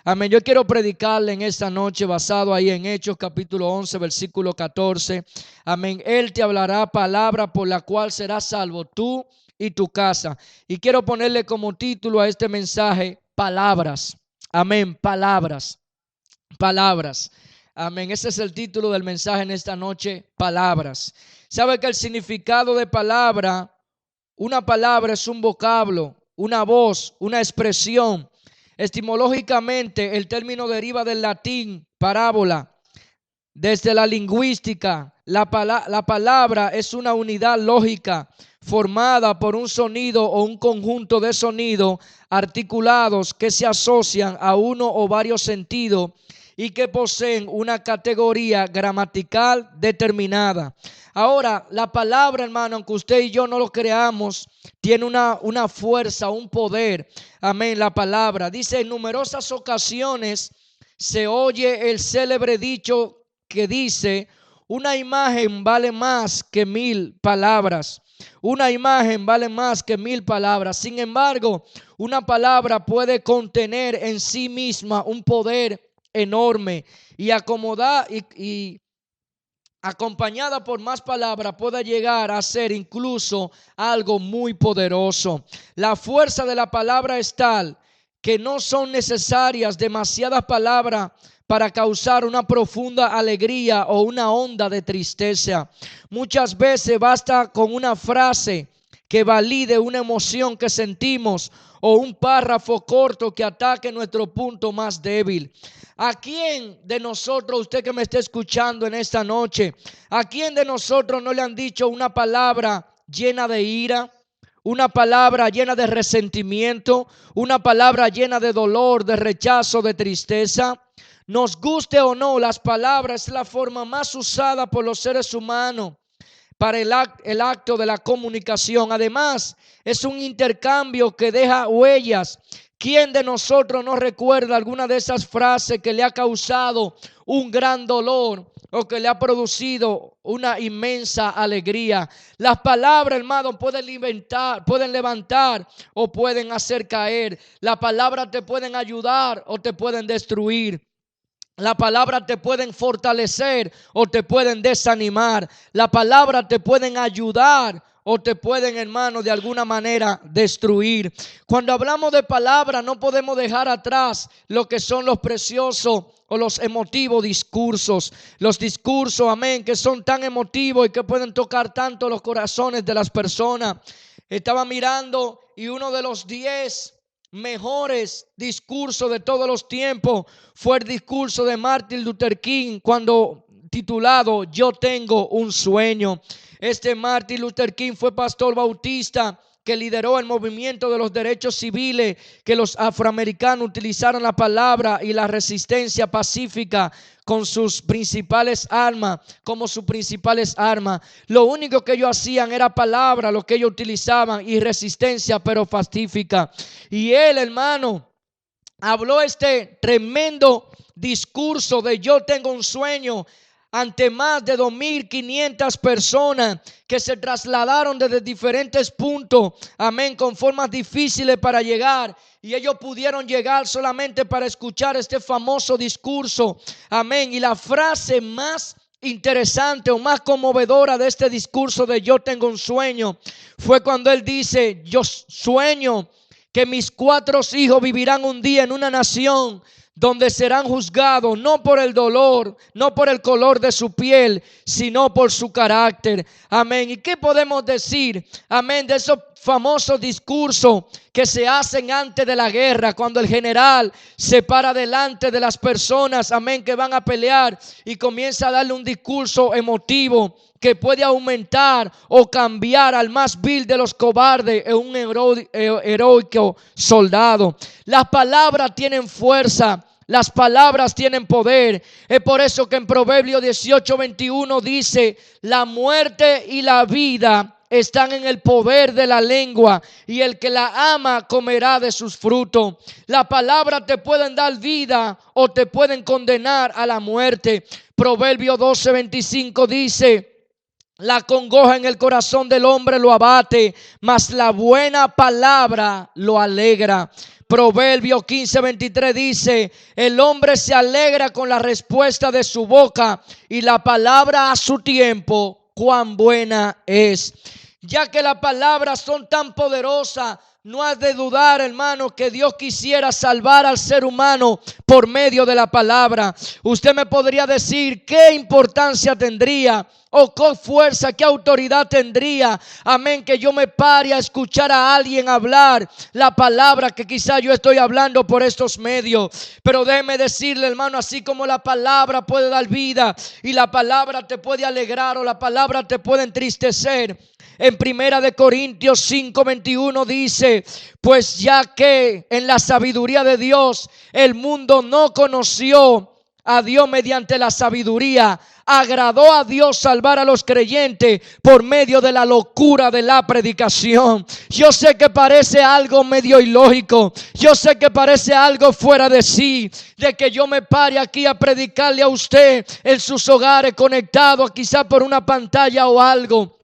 Amén. Yo quiero predicarle en esta noche basado ahí en Hechos capítulo 11 versículo 14. Amén. Él te hablará palabra por la cual serás salvo tú y tu casa. Y quiero ponerle como título a este mensaje, palabras. Amén. Palabras. Palabras. Amén. Ese es el título del mensaje en esta noche, palabras. ¿Sabe que el significado de palabra, una palabra es un vocablo, una voz, una expresión? Etimológicamente, el término deriva del latín parábola. Desde la lingüística, la palabra es una unidad lógica formada por un sonido o un conjunto de sonidos articulados que se asocian a uno o varios sentidos y que poseen una categoría gramatical determinada. Ahora, la palabra, hermano, aunque usted y yo no lo creamos, tiene una fuerza, un poder. Amén, la palabra. Dice, en numerosas ocasiones se oye el célebre dicho que dice, una imagen vale más que 1000 palabras. Una imagen vale más que 1000 palabras. Sin embargo, una palabra puede contener en sí misma un poder enorme y acomodar y acompañada por más palabras puede llegar a ser incluso algo muy poderoso. La fuerza de la palabra es tal que no son necesarias demasiadas palabras para causar una profunda alegría o una onda de tristeza. Muchas veces basta con una frase que valide una emoción que sentimos o un párrafo corto que ataque nuestro punto más débil. ¿A quién de nosotros, usted que me está escuchando en esta noche, a quién de nosotros no le han dicho una palabra llena de ira? Una palabra llena de resentimiento, una palabra llena de dolor, de rechazo, de tristeza. Nos guste o no, las palabras es la forma más usada por los seres humanos para el acto de la comunicación. Además, es un intercambio que deja huellas. ¿Quién de nosotros no recuerda alguna de esas frases que le ha causado un gran dolor o que le ha producido una inmensa alegría? Las palabras, hermano, pueden levantar o pueden hacer caer. Las palabras te pueden ayudar o te pueden destruir. La palabra te pueden fortalecer o te pueden desanimar. La palabra te pueden ayudar o te pueden, hermano, de alguna manera destruir. Cuando hablamos de palabra no podemos dejar atrás lo que son los preciosos o los emotivos discursos. Los discursos, amén, que son tan emotivos y que pueden tocar tanto los corazones de las personas. Estaba mirando y uno de los 10 mejores discursos de todos los tiempos fue el discurso de Martin Luther King, cuando titulado Yo tengo un sueño. Este Martin Luther King fue pastor bautista que lideró el movimiento de los derechos civiles, que los afroamericanos utilizaron la palabra y la resistencia pacífica con sus principales armas, como sus principales armas. Lo único que ellos hacían era palabra, lo que ellos utilizaban, y resistencia, pero pacífica. Y él, hermano, habló este tremendo discurso de yo tengo un sueño ante más de 2500 personas que se trasladaron desde diferentes puntos, amén, con formas difíciles para llegar, y ellos pudieron llegar solamente para escuchar este famoso discurso, amén. Y la frase más interesante o más conmovedora de este discurso de yo tengo un sueño fue cuando él dice: yo sueño que mis 4 hijos vivirán un día en una nación donde serán juzgados no por el dolor, no por el color de su piel, sino por su carácter. Amén. ¿Y qué podemos decir? Amén. De esos famosos discursos que se hacen antes de la guerra, cuando el general se para delante de las personas, amén, que van a pelear y comienza a darle un discurso emotivo que puede aumentar o cambiar al más vil de los cobardes en un heroico soldado. Las palabras tienen fuerza. Las palabras tienen poder. Es por eso que en Proverbios 18:21 dice: la muerte y la vida están en el poder de la lengua, y el que la ama comerá de sus frutos. Las palabras te pueden dar vida o te pueden condenar a la muerte. Proverbios 12:25 dice: la congoja en el corazón del hombre lo abate, mas la buena palabra lo alegra. Proverbio 15:23 dice: el hombre se alegra con la respuesta de su boca, y la palabra a su tiempo, cuán buena es. Ya que las palabras son tan poderosas, no has de dudar, hermano, que Dios quisiera salvar al ser humano por medio de la palabra. Usted me podría decir qué importancia tendría, o qué fuerza, qué autoridad tendría, amén, que yo me pare a escuchar a alguien hablar la palabra que quizá yo estoy hablando por estos medios. Pero déjeme decirle, hermano, así como la palabra puede dar vida, y la palabra te puede alegrar, o la palabra te puede entristecer, en Primera de Corintios 5:21 dice: pues ya que en la sabiduría de Dios el mundo no conoció a Dios mediante la sabiduría, agradó a Dios salvar a los creyentes por medio de la locura de la predicación. Yo sé que parece algo medio ilógico, yo sé que parece algo fuera de sí, de que yo me pare aquí a predicarle a usted en sus hogares, conectado quizá por una pantalla o algo.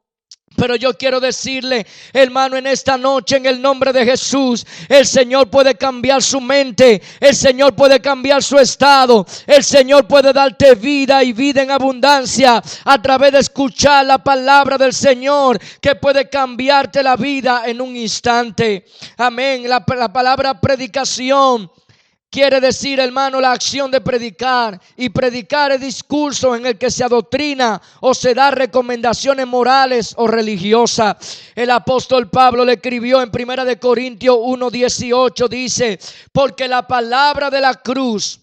Pero yo quiero decirle, hermano, en esta noche, en el nombre de Jesús, el Señor puede cambiar su mente, el Señor puede cambiar su estado, el Señor puede darte vida y vida en abundancia a través de escuchar la palabra del Señor, que puede cambiarte la vida en un instante. Amén. La palabra predicación quiere decir, hermano, la acción de predicar. Y predicar es discurso en el que se adoctrina o se da recomendaciones morales o religiosas. El apóstol Pablo le escribió en 1 de Corintios 1:18, dice: porque la palabra de la cruz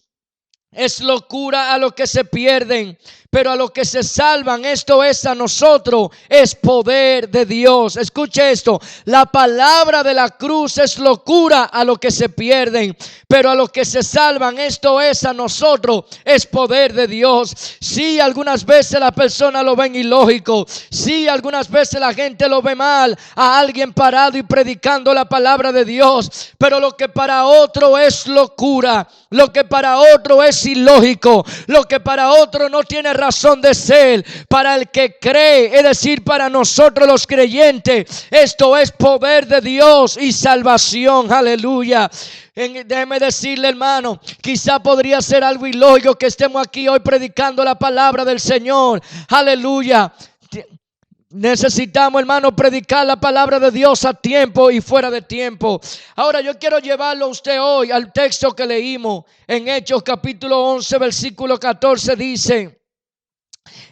es locura a los que se pierden, pero a los que se salvan, esto es a nosotros, es poder de Dios. Escuche esto: la palabra de la cruz es locura a los que se pierden, pero a los que se salvan, esto es a nosotros, es poder de Dios. Sí, algunas veces la persona lo ven ilógico, sí, algunas veces la gente lo ve mal a alguien parado y predicando la palabra de Dios, pero lo que para otro es locura, lo que para otro es ilógico, lo que para otro no tiene razón de ser, para el que cree, es decir, para nosotros los creyentes, esto es poder de Dios y salvación. Aleluya. Déjeme decirle, hermano, quizá podría ser algo ilógico que estemos aquí hoy predicando la palabra del Señor. Aleluya. Necesitamos, hermano, predicar la palabra de Dios a tiempo y fuera de tiempo. Ahora yo quiero llevarlo a usted hoy al texto que leímos en Hechos capítulo 11 versículo 14. Dice: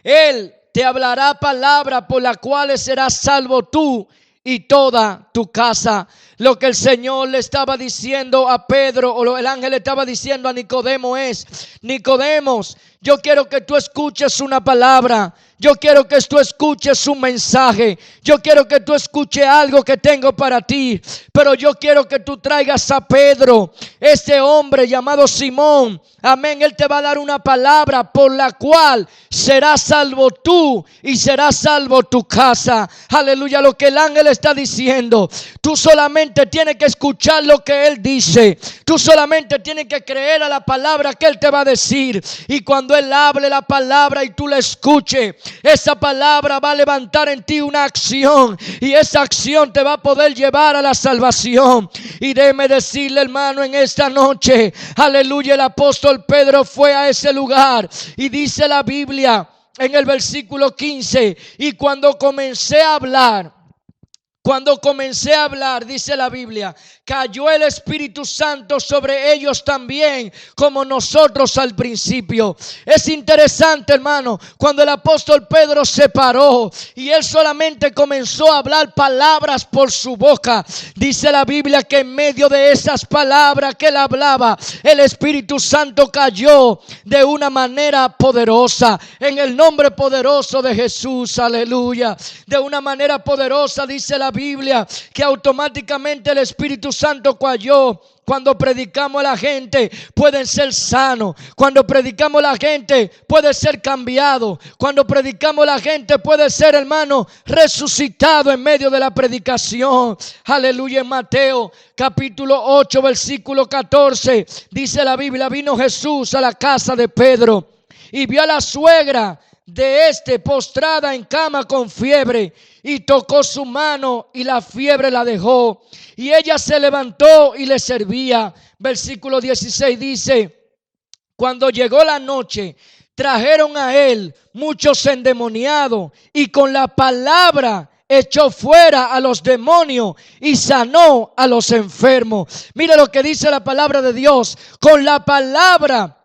Él te hablará palabra por la cual serás salvo tú y toda tu casa. Lo que el Señor le estaba diciendo a Pedro, o el ángel le estaba diciendo a Nicodemo es: Nicodemos, yo quiero que tú escuches una palabra. Yo quiero que tú escuches un mensaje. Yo quiero que tú escuches algo que tengo para ti. Pero yo quiero que tú traigas a Pedro, este hombre llamado Simón. Amén. Él te va a dar una palabra por la cual serás salvo tú y serás salvo tu casa. Aleluya. Lo que el ángel está diciendo, tú solamente tienes que escuchar lo que él dice. Tú solamente tienes que creer a la palabra que él te va a decir. Y cuando él hable la palabra y tú la escuches, esa palabra va a levantar en ti una acción, y esa acción te va a poder llevar a la salvación. Y déjeme decirle, hermano, en esta noche, aleluya, el apóstol Pedro fue a ese lugar y dice la Biblia en el versículo 15: y cuando comencé a hablar, dice la Biblia, cayó el Espíritu Santo sobre ellos también, como nosotros al principio. Es interesante, hermano, cuando el apóstol Pedro se paró y él solamente comenzó a hablar palabras por su boca, dice la Biblia que en medio de esas palabras que él hablaba, el Espíritu Santo cayó de una manera poderosa, en el nombre poderoso de Jesús. Aleluya. De una manera poderosa, dice la Biblia, que automáticamente el Espíritu Santo cayó. Cuando predicamos a la gente pueden ser sanos. Cuando predicamos a la gente puede ser cambiado. Cuando predicamos a la gente puede ser, hermano, resucitado en medio de la predicación. Aleluya. En Mateo capítulo 8 versículo 14 dice la Biblia: vino Jesús a la casa de Pedro y vio a la suegra de este postrada en cama con fiebre, y tocó su mano y la fiebre la dejó, y ella se levantó y le servía. Versículo 16 dice: cuando llegó la noche, trajeron a él muchos endemoniados, y con la palabra echó fuera a los demonios y sanó a los enfermos. Mira lo que dice la palabra de Dios: con la palabra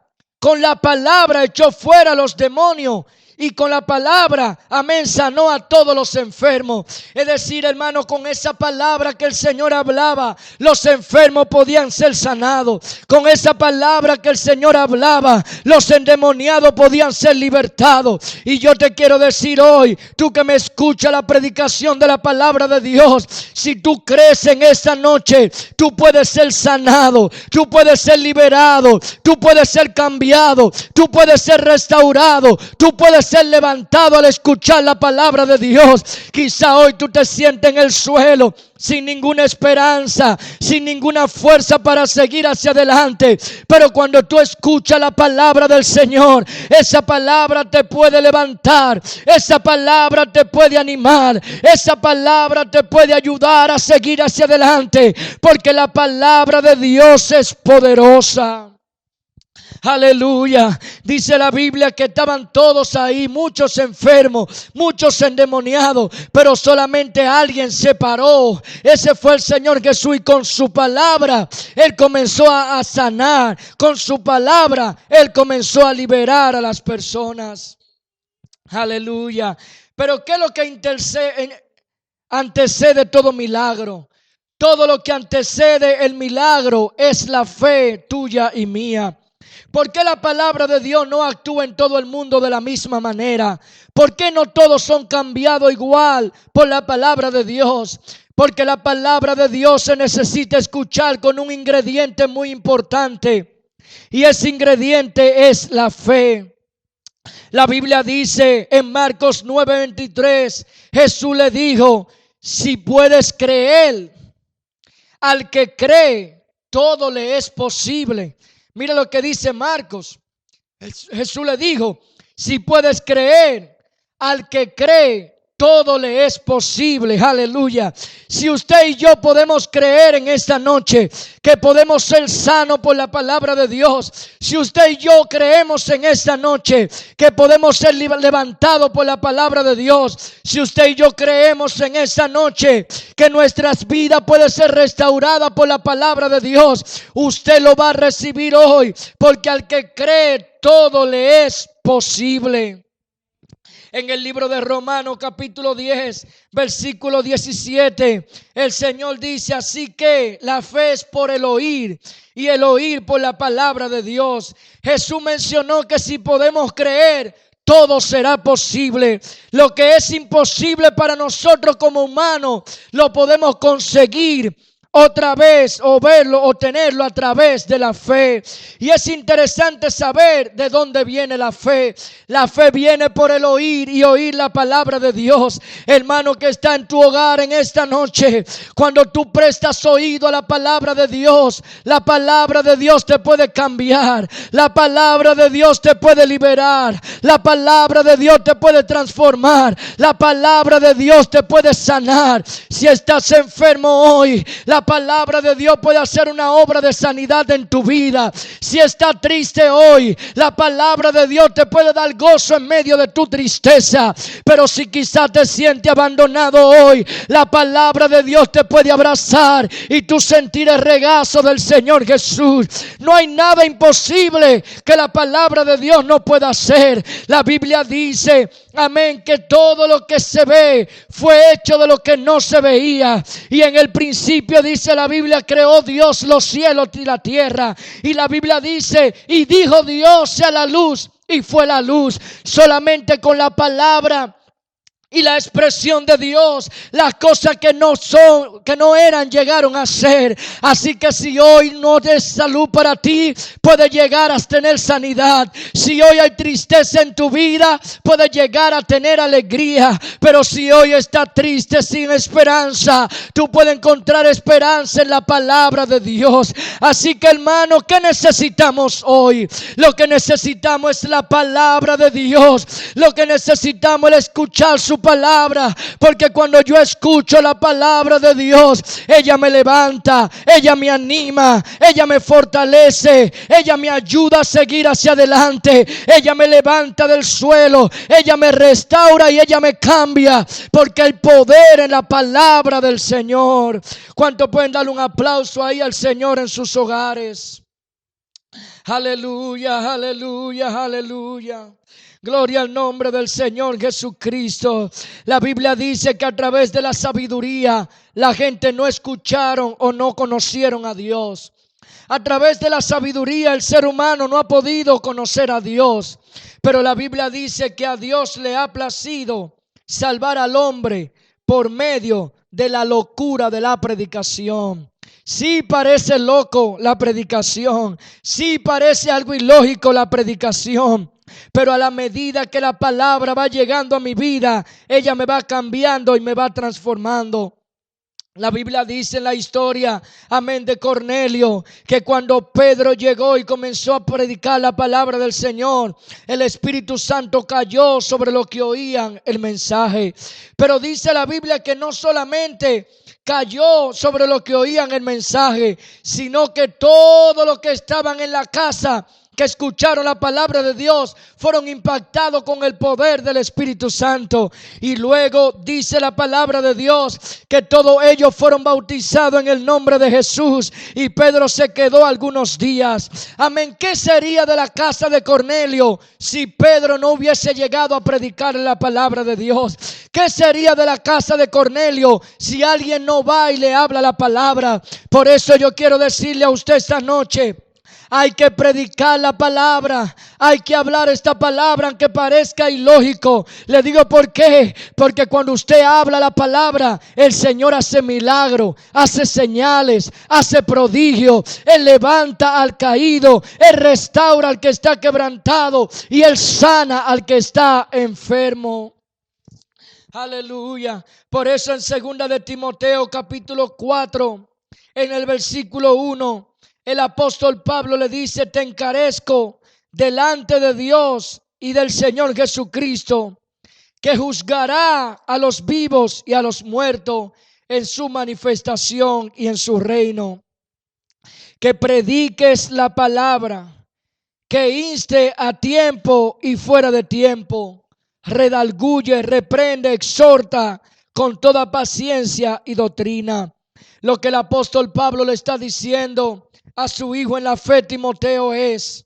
echó fuera a los demonios, y con la palabra, amén, sanó a todos los enfermos. Es decir, hermano, con esa palabra que el Señor hablaba, los enfermos podían ser sanados. Con esa palabra que el Señor hablaba, los endemoniados podían ser libertados. Y yo te quiero decir hoy, tú que me escuchas la predicación de la palabra de Dios, si tú crees en esta noche, tú puedes ser sanado, tú puedes ser liberado, tú puedes ser cambiado, tú puedes ser restaurado, tú puedes ser levantado al escuchar la palabra de Dios. Quizá hoy tú te sientes en el suelo sin ninguna esperanza, sin ninguna fuerza para seguir hacia adelante, pero cuando tú escuchas la palabra del Señor, esa palabra te puede levantar, esa palabra te puede animar, esa palabra te puede ayudar a seguir hacia adelante, porque la palabra de Dios es poderosa. Aleluya. Dice la Biblia que estaban todos ahí, muchos enfermos, muchos endemoniados, pero solamente alguien se paró. Ese fue el Señor Jesús, y con su palabra Él comenzó a sanar. Con su palabra Él comenzó a liberar a las personas. Aleluya. Pero ¿qué es lo que antecede todo milagro? Todo lo que antecede el milagro es la fe tuya y mía. ¿Por qué la palabra de Dios no actúa en todo el mundo de la misma manera? ¿Por qué no todos son cambiados igual por la palabra de Dios? Porque la palabra de Dios se necesita escuchar con un ingrediente muy importante, y ese ingrediente es la fe. La Biblia dice en Marcos 9:23, Jesús le dijo: si puedes creer, al que cree, todo le es posible. Mira lo que dice Marcos. Jesús le dijo: si puedes creer, al que cree, todo le es posible. Aleluya. Si usted y yo podemos creer en esta noche que podemos ser sanos por la palabra de Dios, si usted y yo creemos en esta noche que podemos ser levantados por la palabra de Dios, si usted y yo creemos en esta noche que nuestras vidas pueden ser restauradas por la palabra de Dios, usted lo va a recibir hoy, porque al que cree todo le es posible. En el libro de Romanos capítulo 10, versículo 17, el Señor dice: así que la fe es por el oír, y el oír por la palabra de Dios. Jesús mencionó que si podemos creer, todo será posible. Lo que es imposible para nosotros como humanos, lo podemos conseguir otra vez, o verlo, o tenerlo a través de la fe. Y es interesante saber de dónde viene la fe. La fe viene por el oír, y oír la palabra de Dios. Hermano que está en tu hogar en esta noche, cuando tú prestas oído a la palabra de Dios, la palabra de Dios te puede cambiar, la palabra de Dios te puede liberar, la palabra de Dios te puede transformar, la palabra de Dios te puede sanar. Si estás enfermo hoy, la palabra de Dios puede hacer una obra de sanidad en tu vida. Si estás triste hoy, la palabra de Dios te puede dar gozo en medio de tu tristeza. Pero si quizás te sientes abandonado hoy, la palabra de Dios te puede abrazar y tú sentir el regazo del Señor Jesús. No hay nada imposible que la palabra de Dios no pueda hacer. La Biblia dice, amén, que todo lo que se ve fue hecho de lo que no se veía. Y en el principio, dice la Biblia, creó Dios los cielos y la tierra. Y la Biblia dice: y dijo Dios sea la luz, y fue la luz. Solamente con la palabra y la expresión de Dios. Las cosas que no son, que no eran, llegaron a ser. Así que si hoy no es salud para ti, puedes llegar a tener sanidad. Si hoy hay tristeza en tu vida, puedes llegar a tener alegría. Pero si hoy estás triste, sin esperanza, tú puedes encontrar esperanza en la palabra de Dios. Así que, hermano, ¿qué necesitamos hoy? Lo que necesitamos es la palabra de Dios. Lo que necesitamos es escuchar su palabra, porque cuando yo escucho la palabra de Dios, ella me levanta, ella me anima, ella me fortalece, ella me ayuda a seguir hacia adelante, ella me levanta del suelo, ella me restaura y ella me cambia, porque el poder en la palabra del Señor. ¿Cuánto pueden darle un aplauso ahí al Señor en sus hogares? Aleluya, aleluya, aleluya. Gloria al nombre del Señor Jesucristo. La Biblia dice que a través de la sabiduría la gente no escucharon o no conocieron a Dios. A través de la sabiduría el ser humano no ha podido conocer a Dios. Pero la Biblia dice que a Dios le ha placido salvar al hombre por medio de la locura de la predicación. Sí parece loco la predicación, sí parece algo ilógico la predicación, pero a la medida que la palabra va llegando a mi vida, ella me va cambiando y me va transformando. La Biblia dice en la historia, amén, de Cornelio, que cuando Pedro llegó y comenzó a predicar la palabra del Señor, el Espíritu Santo cayó sobre los que oían el mensaje. Pero dice la Biblia que no solamente cayó sobre los que oían el mensaje, sino que todos los que estaban en la casa, que escucharon la palabra de Dios, fueron impactados con el poder del Espíritu Santo. Y luego dice la palabra de Dios que todos ellos fueron bautizados en el nombre de Jesús. Y Pedro se quedó algunos días. Amén. ¿Qué sería de la casa de Cornelio si Pedro no hubiese llegado a predicar la palabra de Dios? ¿Qué sería de la casa de Cornelio si alguien no va y le habla la palabra? Por eso yo quiero decirle a usted esta noche: hay que predicar la palabra, hay que hablar esta palabra aunque parezca ilógico. Le digo por qué, porque cuando usted habla la palabra, el Señor hace milagros, hace señales, hace prodigios. Él levanta al caído, Él restaura al que está quebrantado y Él sana al que está enfermo. Aleluya. Por eso en 2 de Timoteo capítulo 4, en el versículo 1, el apóstol Pablo le dice: te encarezco delante de Dios y del Señor Jesucristo, que juzgará a los vivos y a los muertos en su manifestación y en su reino. Que prediques la palabra, que inste a tiempo y fuera de tiempo, redarguye, reprende, exhorta con toda paciencia y doctrina. Lo que el apóstol Pablo le está diciendo a su hijo en la fe, Timoteo, es: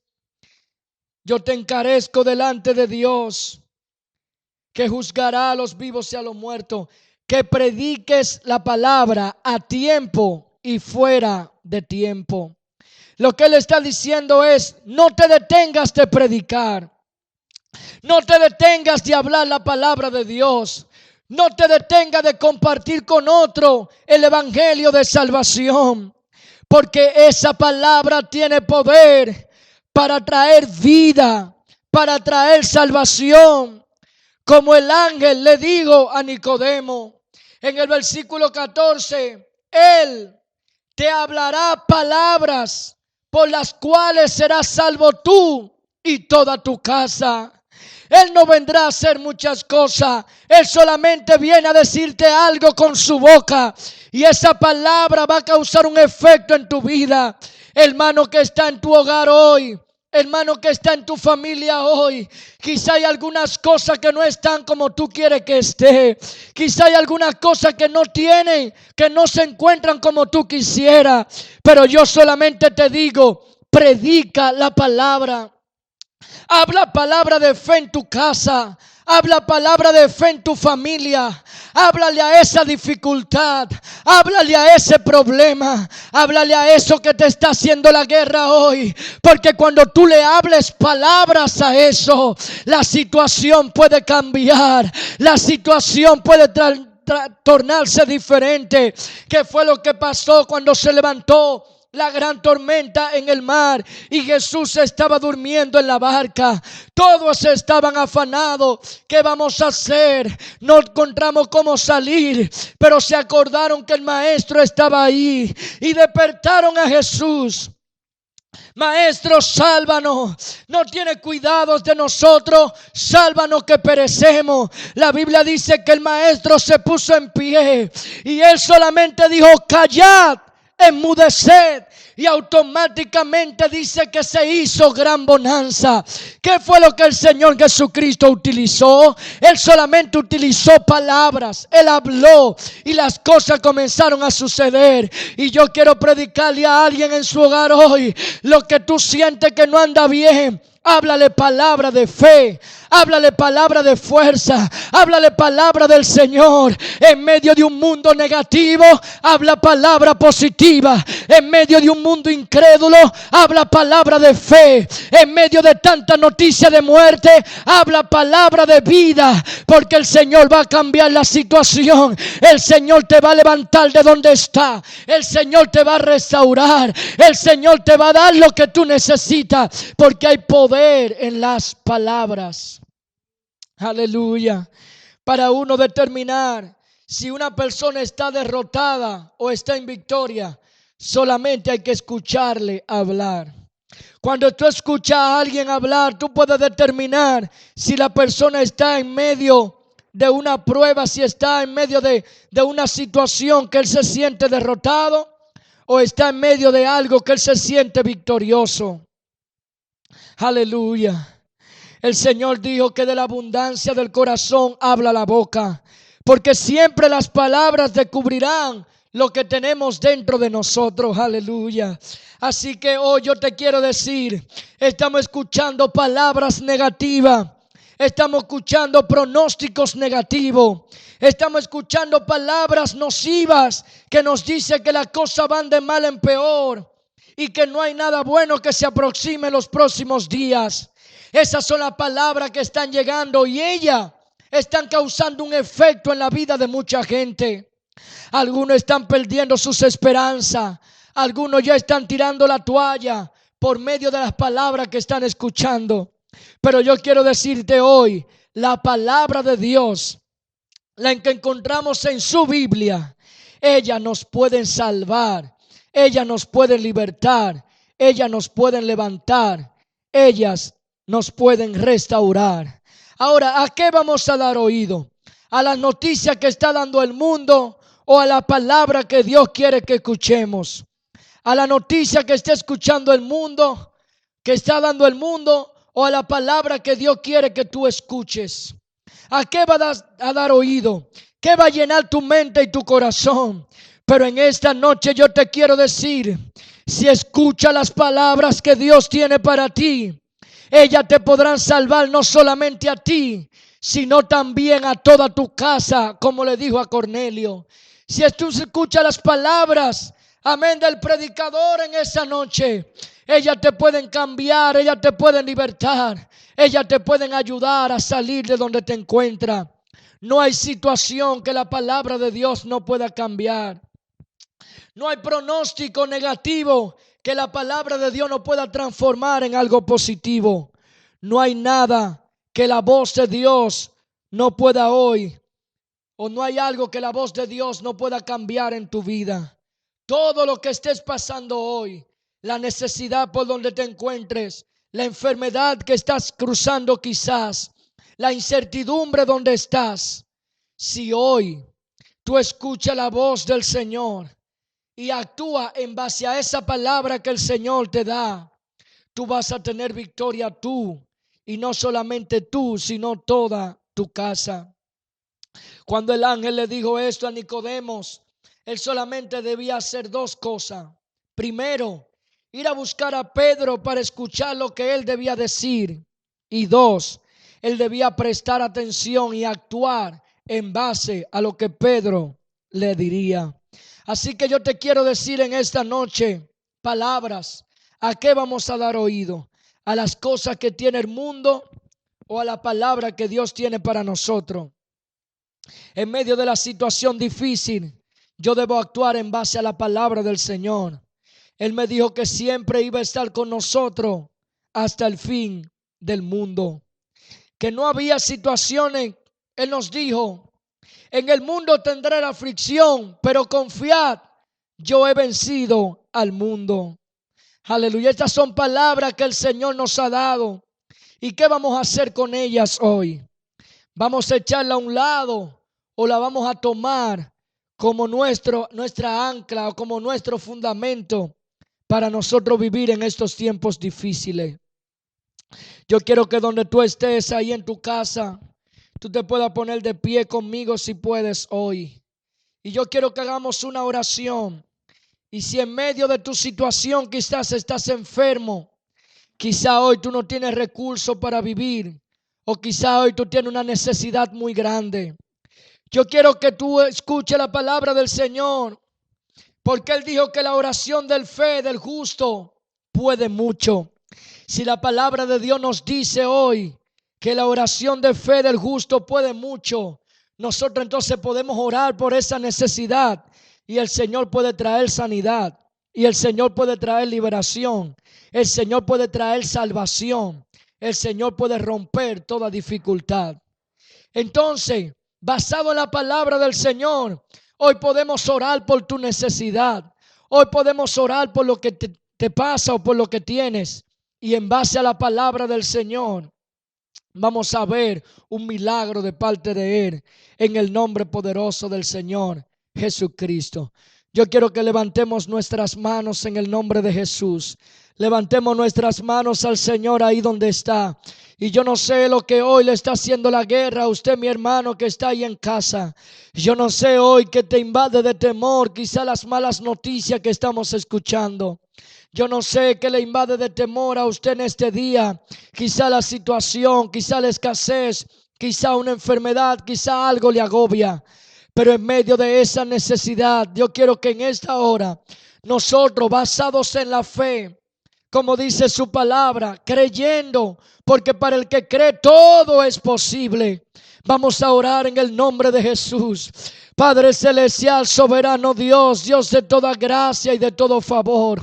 yo te encarezco delante de Dios, que juzgará a los vivos y a los muertos, que prediques la palabra a tiempo y fuera de tiempo. Lo que él está diciendo es: no te detengas de predicar, no te detengas de hablar la palabra de Dios, no te detengas de compartir con otro el evangelio de salvación, porque esa palabra tiene poder para traer vida, para traer salvación. Como el ángel le dijo a Nicodemo en el versículo 14: Él te hablará palabras por las cuales serás salvo tú y toda tu casa. Él no vendrá a hacer muchas cosas. Él solamente viene a decirte algo con su boca, y esa palabra va a causar un efecto en tu vida. Hermano que está en tu hogar hoy, hermano que está en tu familia hoy, quizá hay algunas cosas que no están como tú quieres que esté. Quizá hay algunas cosas que no tienen, que no se encuentran como tú quisieras. Pero yo solamente te digo: predica la palabra. Habla palabra de fe en tu casa. Habla palabra de fe en tu familia. Háblale a esa dificultad. Háblale a ese problema. Háblale a eso que te está haciendo la guerra hoy. Porque cuando tú le hables palabras a eso, la situación puede cambiar. La situación puede tornarse diferente. ¿Qué fue lo que pasó cuando se levantó la gran tormenta en el mar y Jesús estaba durmiendo en la barca? Todos estaban afanados. ¿Qué vamos a hacer? No encontramos cómo salir. Pero se acordaron que el maestro estaba ahí y despertaron a Jesús. Maestro, sálvanos. No tiene cuidados de nosotros. Sálvanos que perecemos. La Biblia dice que el maestro se puso en pie y él solamente dijo: callad, enmudeced. Y automáticamente dice que se hizo gran bonanza. ¿Qué fue lo que el Señor Jesucristo utilizó? Él solamente utilizó palabras. Él habló y las cosas comenzaron a suceder. Y yo quiero predicarle a alguien en su hogar hoy: lo que tú sientes que no anda bien, háblale palabra de fe. Háblale palabra de fuerza. Háblale palabra del Señor. En medio de un mundo negativo, habla palabra positiva. En medio de un mundo incrédulo, habla palabra de fe. En medio de tanta noticia de muerte, habla palabra de vida. Porque el Señor va a cambiar la situación. El Señor te va a levantar de donde está. El Señor te va a restaurar. El Señor te va a dar lo que tú necesitas. Porque hay poder en las palabras. Aleluya. Para uno determinar si una persona está derrotada o está en victoria, solamente hay que escucharle hablar. Cuando tú escuchas a alguien hablar, tú puedes determinar si la persona está en medio de una prueba, si está en medio de una situación que él se siente derrotado, o está en medio de algo que él se siente victorioso. Aleluya. El Señor dijo que de la abundancia del corazón habla la boca, porque siempre las palabras descubrirán lo que tenemos dentro de nosotros. Aleluya. Así que hoy yo te quiero decir, estamos escuchando palabras negativas. Estamos escuchando pronósticos negativos. Estamos escuchando palabras nocivas que nos dicen que las cosas van de mal en peor y que no hay nada bueno que se aproxime en los próximos días. Esas son las palabras que están llegando y ellas están causando un efecto en la vida de mucha gente. Algunos están perdiendo sus esperanzas. Algunos ya están tirando la toalla por medio de las palabras que están escuchando. Pero yo quiero decirte hoy, la palabra de Dios, la que encontramos en su Biblia, ellas nos pueden salvar, ellas nos pueden libertar, ellas nos pueden levantar, ellas nos pueden restaurar. Ahora, ¿a qué vamos a dar oído? ¿A las noticias que está dando el mundo o a la palabra que Dios quiere que escuchemos? ¿A la noticia que está escuchando el mundo, que está dando el mundo, o a la palabra que Dios quiere que tú escuches? ¿A qué vas a dar oído? ¿Qué va a llenar tu mente y tu corazón? Pero en esta noche yo te quiero decir, si escucha las palabras que Dios tiene para ti, ellas te podrán salvar no solamente a ti, sino también a toda tu casa, como le dijo a Cornelio. Si tú escuchas las palabras, amén, del predicador en esa noche, ellas te pueden cambiar, ellas te pueden libertar, ellas te pueden ayudar a salir de donde te encuentras. No hay situación que la palabra de Dios no pueda cambiar. No hay pronóstico negativo que la palabra de Dios no pueda transformar en algo positivo. No hay nada que la voz de Dios no pueda hoy, o no hay algo que la voz de Dios no pueda cambiar en tu vida. Todo lo que estés pasando hoy, la necesidad por donde te encuentres, la enfermedad que estás cruzando quizás, la incertidumbre donde estás, si hoy tú escuchas la voz del Señor y actúa en base a esa palabra que el Señor te da, tú vas a tener victoria tú, y no solamente tú, sino toda tu casa. Cuando el ángel le dijo esto a Nicodemos, él solamente debía hacer dos cosas. Primero, ir a buscar a Pedro para escuchar lo que él debía decir. Y dos, Él debía prestar atención y actuar en base a lo que Pedro le diría. Así que yo te quiero decir en esta noche palabras. ¿A qué vamos a dar oído? ¿A las cosas que tiene el mundo o a la palabra que Dios tiene para nosotros? En medio de la situación difícil, yo debo actuar en base a la palabra del Señor. Él me dijo que siempre iba a estar con nosotros hasta el fin del mundo. Que no había situaciones. Él nos dijo: en el mundo tendré la aflicción, pero confiad, yo he vencido al mundo. Aleluya. Estas son palabras que el Señor nos ha dado. ¿Y qué vamos a hacer con ellas hoy? ¿Vamos a echarla a un lado o la vamos a tomar como nuestra ancla o como nuestro fundamento para nosotros vivir en estos tiempos difíciles? Yo quiero que donde tú estés ahí en tu casa, tú te puedas poner de pie conmigo si puedes hoy. Y yo quiero que hagamos una oración. Y si en medio de tu situación quizás estás enfermo, quizá hoy tú no tienes recursos para vivir, o quizá hoy tú tienes una necesidad muy grande, yo quiero que tú escuches la palabra del Señor, porque Él dijo que la oración del justo puede mucho. Si la palabra de Dios nos dice hoy que la oración de fe del justo puede mucho, nosotros entonces podemos orar por esa necesidad y el Señor puede traer sanidad, y el Señor puede traer liberación, el Señor puede traer salvación, el Señor puede romper toda dificultad. Entonces, basado en la palabra del Señor, hoy podemos orar por tu necesidad. Hoy podemos orar por lo que te pasa o por lo que tienes. Y en base a la palabra del Señor, vamos a ver un milagro de parte de Él en el nombre poderoso del Señor Jesucristo. Yo quiero que levantemos nuestras manos en el nombre de Jesús. Levantemos nuestras manos al Señor ahí donde está. Y yo no sé lo que hoy le está haciendo la guerra a usted, mi hermano, que está ahí en casa. Yo no sé hoy que te invade de temor, quizá las malas noticias que estamos escuchando. Yo no sé qué le invade de temor a usted en este día. Quizá la situación, quizá la escasez, quizá una enfermedad, quizá algo le agobia. Pero en medio de esa necesidad, yo quiero que en esta hora nosotros, basados en la fe, como dice su palabra, creyendo, porque para el que cree todo es posible. Vamos a orar en el nombre de Jesús. Padre celestial, soberano Dios, Dios de toda gracia y de todo favor.